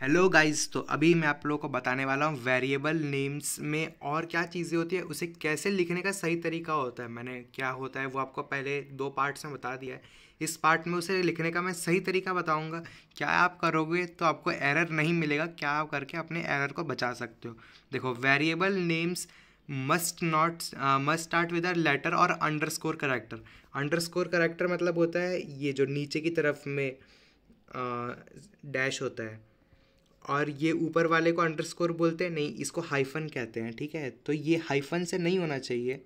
Hello guys. तो अभी मैं आप लोगों को बताने वाला हूँ वेरिएबल नेम्स में और क्या चीज़ें होती है, उसे कैसे लिखने का सही तरीका होता है। मैंने क्या होता है वो आपको पहले दो पार्ट्स में बता दिया है। इस पार्ट में उसे लिखने का मैं सही तरीका बताऊंगा। क्या आप करोगे तो आपको एरर नहीं मिलेगा, क्या आप करके अपने एरर को बचा सकते हो। देखो, variable names must start with a letter और अंडरस्कोर करेक्टर। अंडरस्कोर करेक्टर मतलब होता है ये जो नीचे की तरफ में डैश होता है, और ये ऊपर वाले को अंडरस्कोर बोलते हैं, नहीं इसको हाइफन कहते हैं। ठीक है, तो ये हाइफन से नहीं होना चाहिए,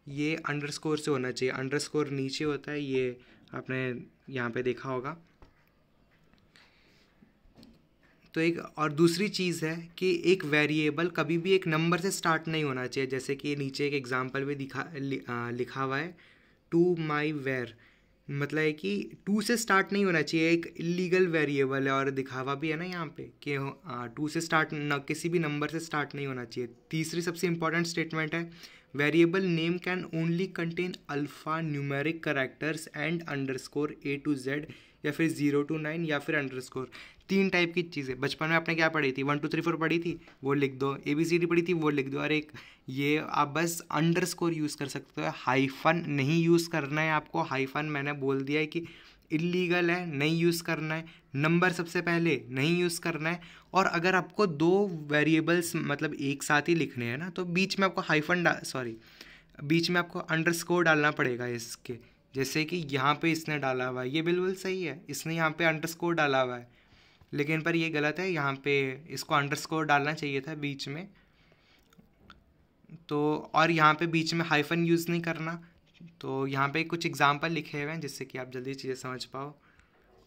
ये अंडरस्कोर से होना चाहिए। अंडरस्कोर नीचे होता है, ये आपने यहाँ पे देखा होगा। तो एक और दूसरी चीज़ है कि एक वेरिएबल कभी भी एक नंबर से स्टार्ट नहीं होना चाहिए। जैसे कि नीचे एक एग्जांपल भी लिखा हुआ है, टू माई वेर। मतलब है कि टू से स्टार्ट नहीं होना चाहिए, एक इलीगल वेरिएबल है। और दिखावा भी है ना यहाँ पे कि टू से स्टार्ट न, किसी भी नंबर से स्टार्ट नहीं होना चाहिए। तीसरी सबसे इंपॉर्टेंट स्टेटमेंट है, variable name can only contain alpha numeric characters and underscore A to Z, या फिर 0 to 9, या फिर अंडरस्कोर। तीन टाइप की चीज़ें बचपन में आपने क्या पढ़ी थी, 1 2 3 4 पढ़ी थी, वो लिख दो। ABCD पढ़ी थी, वो लिख दो। और एक ये आप बस अंडरस्कोर यूज़ कर सकते हो, हाइफन नहीं यूज़ करना है आपको। हाइफन मैंने बोल दिया है कि इलीगल है, नहीं यूज़ करना है। नंबर सबसे पहले नहीं यूज़ करना है। और अगर आपको दो वेरिएबल्स मतलब एक साथ ही लिखने हैं ना, तो बीच में आपको बीच में आपको अंडरस्कोर डालना पड़ेगा इसके। जैसे कि यहाँ पे इसने डाला हुआ है, ये बिल्कुल सही है, इसने यहाँ पे अंडरस्कोर डाला हुआ है, लेकिन पर ये गलत है। यहाँ पे इसको अंडरस्कोर डालना चाहिए था बीच में। तो और यहाँ पे बीच में हाइफन यूज़ नहीं करना। तो यहाँ पे कुछ एग्जांपल लिखे हुए हैं जिससे कि आप जल्दी चीज़ें समझ पाओ।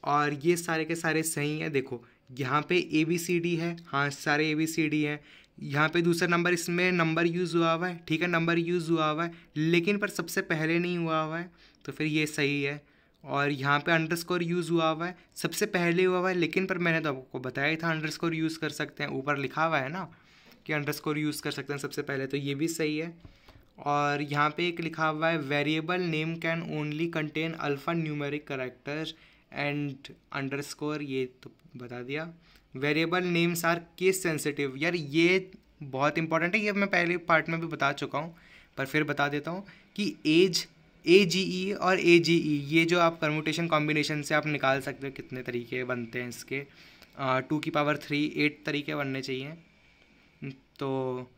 और ये सारे के सारे सही हैं। देखो, यहाँ पे ABCD है, हाँ सारे ABCD हैं। यहाँ पे दूसरा नंबर, इसमें नंबर यूज़ हुआ हुआ है, ठीक है, नंबर यूज़ हुआ हुआ है, लेकिन पर सबसे पहले नहीं हुआ हुआ है, तो फिर ये सही है। और यहाँ पे अंडरस्कोर यूज़ हुआ हुआ है, सबसे पहले हुआ हुआ है, लेकिन पर मैंने तो आपको बताया ही था अंडरस्कोर यूज़ कर सकते हैं, ऊपर लिखा हुआ है ना कि अंडरस्कोर यूज़ कर सकते हैं सबसे पहले, तो ये भी सही है। और यहाँ पे एक लिखा हुआ है, variable name can only contain alphanumeric character and underscore, ये तो बता दिया। Variable names are case sensitive, यार ये बहुत इंपॉर्टेंट है, ये मैं पहले पार्ट में भी बता चुका हूँ, पर फिर बता देता हूँ कि एज AGE और AGE, ये जो आप परमुटेशन कॉम्बिनेशन से आप निकाल सकते हो कितने तरीके बनते हैं इसके। 2 की पावर 3 8 तरीके बनने चाहिए। तो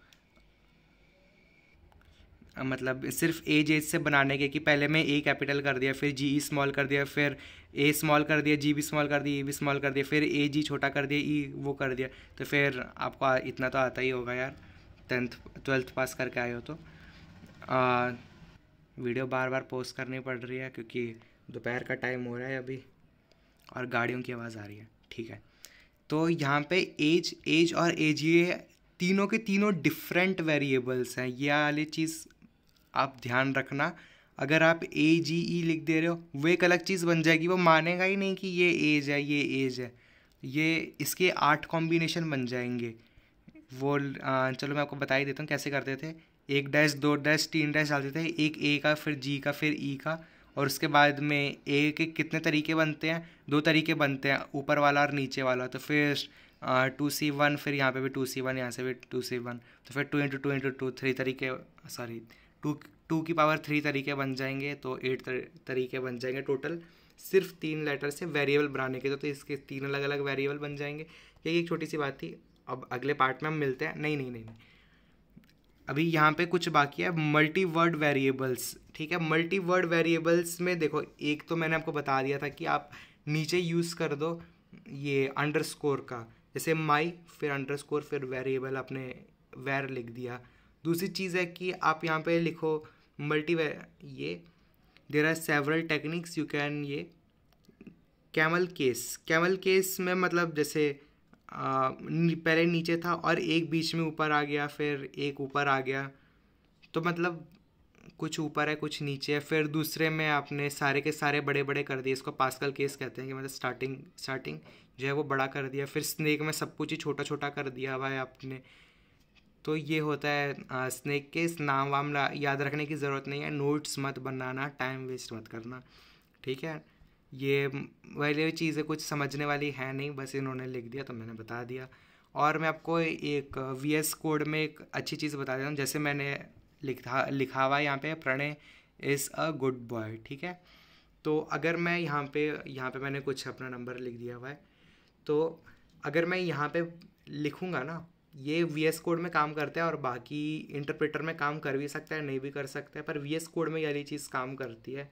मतलब सिर्फ एज से बनाने के कि पहले मैं A कैपिटल कर दिया, फिर GE स्मॉल कर दिया, फिर A स्मॉल कर दिया, G भी स्मॉल कर दिया, E भी स्मॉल कर दिया, फिर AG छोटा कर दिया, E वो कर दिया, तो फिर आपको इतना तो आता ही होगा यार, 10th 12th पास करके आए हो तो। आ, वीडियो बार बार पोस्ट करनी पड़ रही है क्योंकि दोपहर का टाइम हो रहा है अभी, और गाड़ियों की आवाज़ आ रही है। ठीक है, तो यहाँ पे एज एज और एज, ये तीनों के तीनों डिफरेंट वेरिएबल्स हैं, ये वाली चीज़ आप ध्यान रखना। अगर आप AGE लिख दे रहे हो, वो एक अलग चीज़ बन जाएगी, वो मानेगा ही नहीं कि ये एज है, ये एज है। ये इसके 8 कॉम्बिनेशन बन जाएंगे। वो चलो मैं आपको बता ही देता हूँ कैसे करते थे। 1 डैश 2 डैश 3 डैश डालते थे, एक A का, फिर G का, फिर E का, और उसके बाद में A के कितने तरीके बनते हैं, 2 तरीके बनते हैं, ऊपर वाला और नीचे वाला। तो फिर 2C1, फिर यहाँ पे भी 2C1, यहाँ से भी 2C1, तो फिर 2 × 2 × 2 3 तरीके, सॉरी 2 की पावर 3 तरीके बन जाएंगे, तो 8 तरीके बन जाएंगे टोटल, सिर्फ 3 लेटर से वेरिएबल बनाने के। तो इसके 3 अलग अलग वेरिएबल बन जाएंगे। यही एक छोटी सी बात थी। अब अगले पार्ट में हम मिलते हैं। नहीं नहीं नहीं नहीं, अभी यहाँ पे कुछ बाकी है, मल्टी वर्ड वेरिएबल्स। ठीक है, मल्टी वर्ड वेरिएबल्स में देखो, एक तो मैंने आपको बता दिया था कि आप नीचे यूज़ कर दो ये अंडरस्कोर का, जैसे माई, फिर अंडरस्कोर, फिर वेरिएबल आपने वेर लिख दिया। दूसरी चीज़ है कि आप यहाँ पे लिखो मल्टी ये, there are several techniques you can, ये कैमल केस में मतलब जैसे पहले नीचे था और एक बीच में ऊपर आ गया, फिर एक ऊपर आ गया, तो मतलब कुछ ऊपर है कुछ नीचे है। फिर दूसरे में आपने सारे के सारे बड़े बड़े कर दिए, इसको पास्कल केस कहते हैं कि मतलब स्टार्टिंग जो है वो बड़ा कर दिया। फिर स्नेक में सब कुछ ही छोटा छोटा कर दिया हुआ है आपने। तो ये होता है स्नेक केस। नाम वाम याद रखने की ज़रूरत नहीं है, नोट्स मत बनाना, टाइम वेस्ट मत करना। ठीक है, ये वाली चीज़ें कुछ समझने वाली है नहीं, बस इन्होंने लिख दिया तो मैंने बता दिया। और मैं आपको एक VS कोड में एक अच्छी चीज़ बता देता हूँ। जैसे मैंने लिखा हुआ है यहाँ पे, Pranay is a good boy, ठीक है। तो अगर मैं यहाँ पे मैंने कुछ अपना नंबर लिख दिया हुआ है, तो अगर मैं यहाँ पे लिखूँगा ना, ये VS कोड में काम करता है और बाकी इंटरप्रेटर में काम कर भी सकता है, नहीं भी कर सकता है, पर VS कोड में ये चीज़ काम करती है।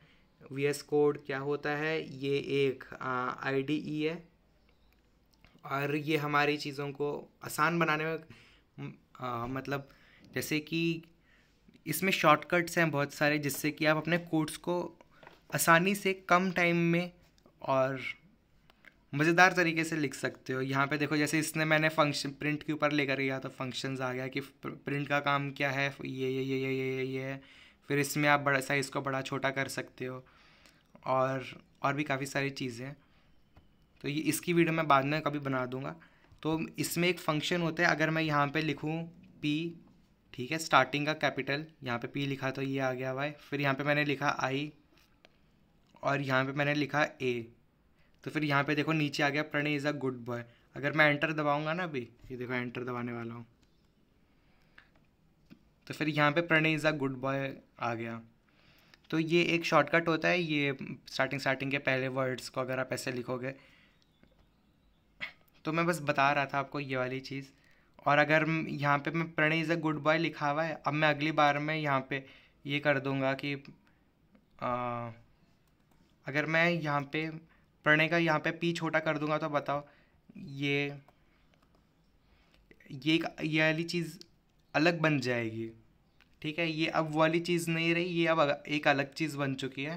VS कोड क्या होता है, ये एक IDE है और ये हमारी चीज़ों को आसान बनाने में मतलब जैसे कि इसमें शॉर्टकट्स हैं बहुत सारे, जिससे कि आप अपने कोड्स को आसानी से कम टाइम में और मज़ेदार तरीके से लिख सकते हो। यहाँ पे देखो, जैसे इसने मैंने फंक्शन प्रिंट के ऊपर लेकर गया तो फंक्शंस आ गया कि प्रिंट का काम क्या है, ये है। फिर इसमें आप बड़ा साइज़ को बड़ा छोटा कर सकते हो और भी काफ़ी सारी चीज़ें हैं। तो ये इसकी वीडियो मैं बाद में कभी बना दूंगा। तो इसमें एक फंक्शन होता है, अगर मैं यहाँ पे लिखूँ P, ठीक है, स्टार्टिंग का कैपिटल, यहाँ पे P लिखा तो ये आ गया Y, फिर यहाँ पे मैंने लिखा I और यहाँ पे मैंने लिखा A, तो फिर यहाँ पे देखो नीचे आ गया Pranay is a good boy. अगर मैं एंटर दबाऊंगा ना, अभी ये देखो एंटर दबाने वाला हूँ, तो फिर यहाँ पे Pranay is a good boy आ गया। तो ये एक शॉर्टकट होता है, ये स्टार्टिंग के पहले वर्ड्स को अगर आप ऐसे लिखोगे। तो मैं बस बता रहा था आपको ये वाली चीज़। और अगर यहाँ पे मैं Pranay is a good boy लिखा हुआ है, अब मैं अगली बार में यहाँ पे ये कर दूँगा कि अगर मैं यहाँ पे प्रणय का यहाँ पे P छोटा कर दूँगा, तो बताओ ये ये वाली चीज़ अलग बन जाएगी, ठीक है। ये अब वाली चीज़ नहीं रही, ये अब एक अलग चीज़ बन चुकी है।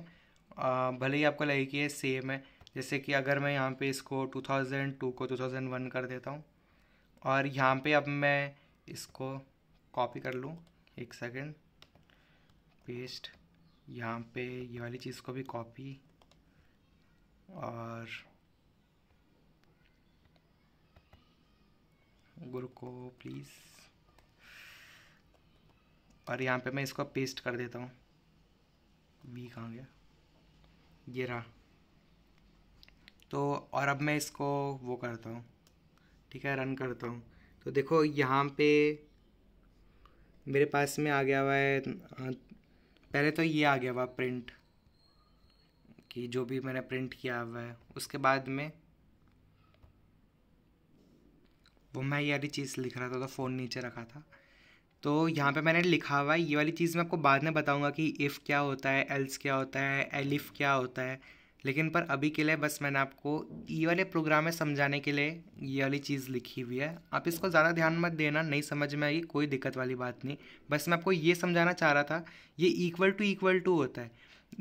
भले ही आपको लगे कि ये सेम है। जैसे कि अगर मैं यहाँ पे इसको 2002 को 2001 कर देता हूँ और यहाँ पे अब मैं इसको कॉपी कर लूँ, एक सेकेंड, पेस्ट, यहाँ पे ये वाली चीज़ को भी कॉपी और गुरु को प्लीज़, और यहाँ पे मैं इसको पेस्ट कर देता हूँ। V कहाँ गया, ये रहा। तो और अब मैं इसको वो करता हूँ, ठीक है, रन करता हूँ। तो देखो यहाँ पे मेरे पास में आ गया हुआ है, पहले तो ये आ गया हुआ प्रिंट कि जो भी मैंने प्रिंट किया हुआ है, उसके बाद में वो मैं ये वाली चीज़ लिख रहा था तो फ़ोन नीचे रखा था। तो यहाँ पे मैंने लिखा हुआ है ये वाली चीज़, मैं आपको बाद में बताऊँगा कि इफ़ क्या होता है, एल्स क्या होता है, एलिफ क्या होता है, लेकिन पर अभी के लिए बस मैंने आपको ये वाले प्रोग्राम में समझाने के लिए ये वाली चीज़ लिखी हुई है। आप इसको ज़्यादा ध्यान मत देना, नहीं समझ में आएगी कोई दिक्कत वाली बात नहीं, बस मैं आपको ये समझाना चाह रहा था। ये इक्वल टू होता है।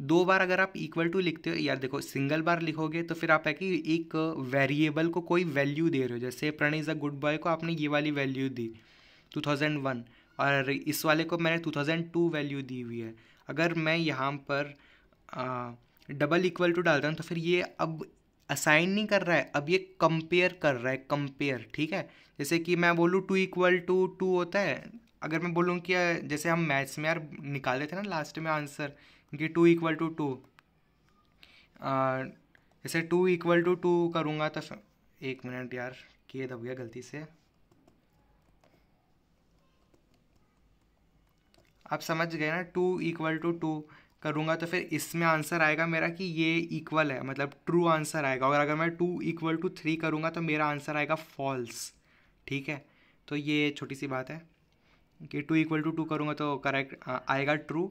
2 बार अगर आप इक्वल टू लिखते हो, यार देखो सिंगल बार लिखोगे तो फिर आप है कि एक वेरिएबल को कोई वैल्यू दे रहे हो। जैसे Pranay is a good boy को आपने ये वाली वैल्यू दी 2001 और इस वाले को मैंने 2002 वैल्यू दी हुई है। अगर मैं यहाँ पर डबल इक्वल टू डालता हूँ तो फिर ये अब असाइन नहीं कर रहा है, अब ये कंपेयर कर रहा है, कंपेयर, ठीक है। जैसे कि मैं बोलूँ 2 होता है, अगर मैं बोलूँ कि जैसे हम मैथ्स में यार निकाले थे ना लास्ट में आंसर कि 2 जैसे 2 करूँगा तो एक मिनट यार, के दब गया गलती से, आप समझ गए ना। 2 करूँगा तो फिर इसमें आंसर आएगा मेरा कि ये इक्वल है, मतलब ट्रू आंसर आएगा। और अगर मैं 2 करूँगा तो मेरा आंसर आएगा फॉल्स, ठीक है। तो ये छोटी सी बात है कि 2 करूँगा तो करेक्ट आएगा ट्रू।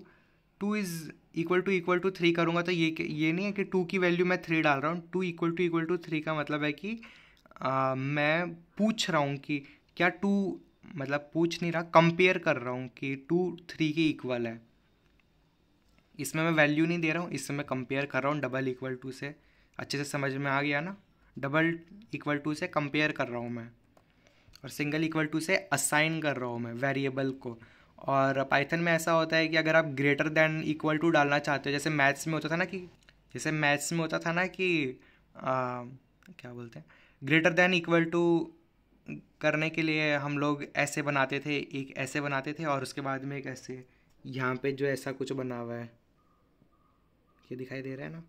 2 करूँगा तो ये नहीं है कि 2 की वैल्यू मैं 3 डाल रहा हूँ। 2 का मतलब है कि मैं पूछ रहा हूँ कि क्या 2, मतलब पूछ नहीं रहा, कंपेयर कर रहा हूँ कि 2 3 के इक्वल है। इसमें मैं वैल्यू नहीं दे रहा हूँ, इसमें मैं कंपेयर कर रहा हूँ डबल इक्वल टू से। अच्छे से समझ में आ गया ना, डबल इक्वल टू से कंपेयर कर रहा हूँ मैं, और सिंगल इक्वल टू से असाइन कर रहा हूँ मैं वेरिएबल को। और पाइथन में ऐसा होता है कि अगर आप ग्रेटर देन इक्वल टू डालना चाहते हो, जैसे मैथ्स में होता था ना कि क्या बोलते हैं, ग्रेटर देन इक्वल टू करने के लिए हम लोग ऐसे बनाते थे, एक ऐसे बनाते थे और उसके बाद में एक ऐसे, यहाँ पे जो ऐसा कुछ बना हुआ है, ये दिखाई दे रहा है ना,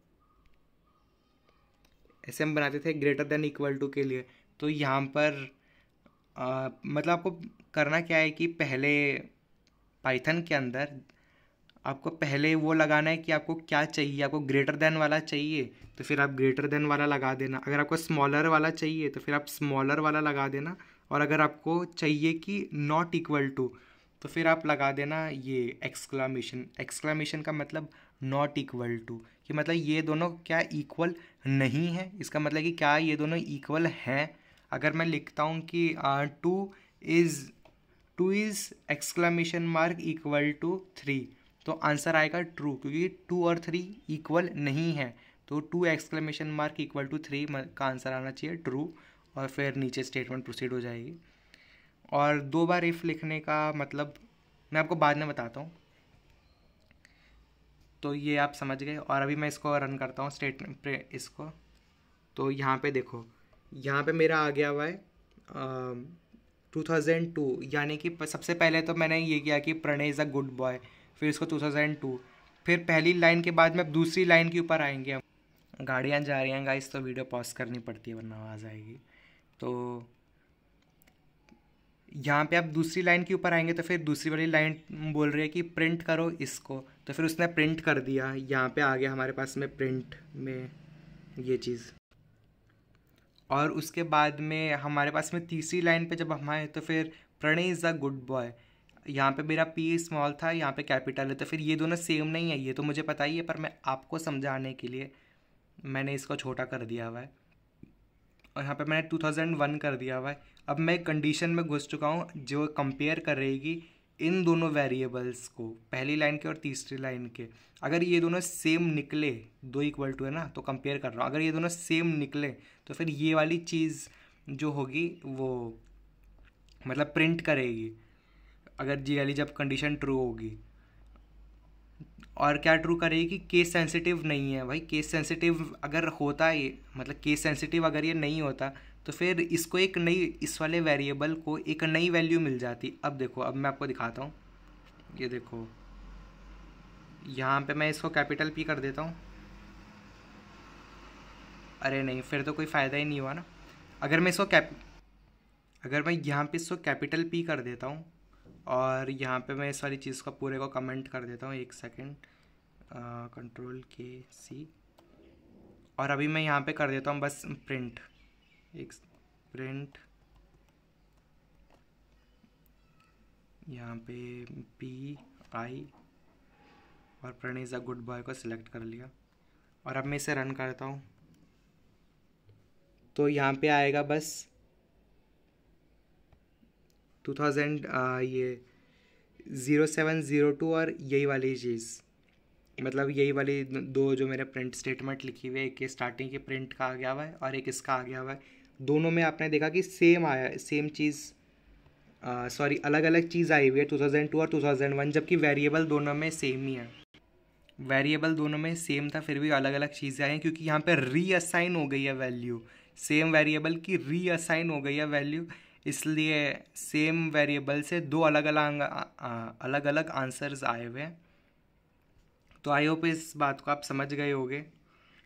ऐसे हम बनाते थे ग्रेटर देन इक्वल टू के लिए। तो यहाँ पर मतलब आपको करना क्या है कि पहले पाइथन के अंदर आपको पहले वो लगाना है कि आपको क्या चाहिए। आपको ग्रेटर देन वाला चाहिए तो फिर आप ग्रेटर देन वाला लगा देना, अगर आपको स्मॉलर वाला चाहिए तो फिर आप स्मॉलर वाला लगा देना, और अगर आपको चाहिए कि नॉट इक्वल टू तो फिर आप लगा देना ये एक्सक्लामेशन। एक्सक्लामेशन का मतलब नॉट इक्वल टू, कि मतलब ये दोनों क्या इक्वल नहीं है, इसका मतलब कि क्या ये दोनों इक्वल हैं। अगर मैं लिखता हूँ कि two is exclamation mark equal to 3 तो आंसर आएगा ट्रू, क्योंकि 2 और 3 इक्वल नहीं है। तो 2 एक्सक्लेमेशन मार्क इक्वल टू 3 का आंसर आना चाहिए ट्रू, और फिर नीचे स्टेटमेंट प्रोसीड हो जाएगी। और 2 बार इफ़ लिखने का मतलब मैं आपको बाद में बताता हूँ, तो ये आप समझ गए। और अभी मैं इसको रन करता हूँ स्टेटमेंट इसको। तो यहाँ पे देखो, यहाँ पे मेरा आ गया हुआ है 2002, यानी कि सबसे पहले तो मैंने ये किया कि Pranay is a good boy, फिर इसको 2002, फिर पहली लाइन के बाद में अब दूसरी लाइन के ऊपर आएंगे हम। गाड़ियाँ जा रही हैं गाइस, तो वीडियो पॉज करनी पड़ती है वरना आवाज़ आएगी। तो यहाँ पे आप दूसरी लाइन के ऊपर आएंगे तो फिर दूसरी वाली लाइन बोल रही है कि प्रिंट करो इसको, तो फिर उसने प्रिंट कर दिया। यहाँ पे आ गया हमारे पास में प्रिंट में ये चीज़। और उसके बाद में हमारे पास में तीसरी लाइन पे जब हम आए तो फिर Pranay is a good boy, यहाँ पे मेरा पी स्मॉल था, यहाँ पे कैपिटल है, तो फिर ये दोनों सेम नहीं है, ये तो मुझे पता ही है, पर मैं आपको समझाने के लिए मैंने इसको छोटा कर दिया हुआ है, और यहाँ पे मैंने 2001 कर दिया हुआ है। अब मैं कंडीशन में घुस चुका हूँ जो कंपेयर करेगी इन दोनों वेरिएबल्स को, पहली लाइन के और तीसरी लाइन के। अगर ये दोनों सेम निकले, 2 इक्वल टू है ना, तो कंपेयर कर रहा हूँ, अगर ये दोनों सेम निकले तो फिर ये वाली चीज़ जो होगी वो मतलब प्रिंट करेगी, अगर जी वाली जब कंडीशन ट्रू होगी। और क्या ट्रू करेगी कि केस सेंसिटिव नहीं है। भाई केस सेंसिटिव अगर होता है, मतलब केस सेंसिटिव अगर ये नहीं होता तो फिर इसको एक नई, इस वाले वेरिएबल को एक नई वैल्यू मिल जाती। अब देखो, अब मैं आपको दिखाता हूँ, ये देखो यहाँ पे मैं इसको कैपिटल पी कर देता हूँ। अरे नहीं, फिर तो कोई फ़ायदा ही नहीं हुआ ना। अगर मैं इसको अगर मैं यहाँ पे इसको कैपिटल पी कर देता हूँ और यहाँ पे मैं इस वाली चीज़ को पूरे को कमेंट कर देता हूँ, एक सेकेंड, कंट्रोल के सी, और अभी मैं यहाँ पे कर देता हूँ बस प्रिंट, एक प्रिंट, यहाँ पे पी आई और Pranay is a good boy को सिलेक्ट कर लिया, और अब मैं इसे रन करता हूँ तो यहाँ पे आएगा बस 2000 ये 0702 और यही वाली चीज़, मतलब यही वाली 2 जो मेरे प्रिंट स्टेटमेंट लिखी हुई है, एक स्टार्टिंग के प्रिंट का आ गया हुआ है और एक इसका आ गया हुआ है। दोनों में आपने देखा कि सेम आया, सेम चीज़, सॉरी अलग अलग चीज़ आई हुई है 2002 और 2001, जबकि वेरिएबल दोनों में सेम ही है। वेरिएबल दोनों में सेम था, फिर भी अलग अलग चीज़ें आई हैं क्योंकि यहाँ पे रीअसाइन हो गई है वैल्यू, सेम वेरिएबल की रीअसाइन हो गई है वैल्यू, इसलिए सेम वेरिएबल से 2 अलग अलग आंसर्स आए हुए हैं। तो आई होप इस बात को आप समझ गए होंगे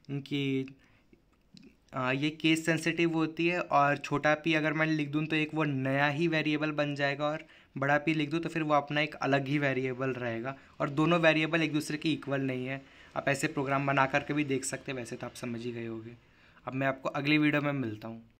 कि ये केस सेंसिटिव होती है, और छोटा पी अगर मैं लिख दूँ तो एक वो नया ही वेरिएबल बन जाएगा, और बड़ा पी लिख दूँ तो फिर वो अपना एक अलग ही वेरिएबल रहेगा, और दोनों वेरिएबल एक दूसरे के इक्वल नहीं है। आप ऐसे प्रोग्राम बना करके भी देख सकते हैं, वैसे तो आप समझ ही गए होंगे। अब मैं आपको अगली वीडियो में मिलता हूँ।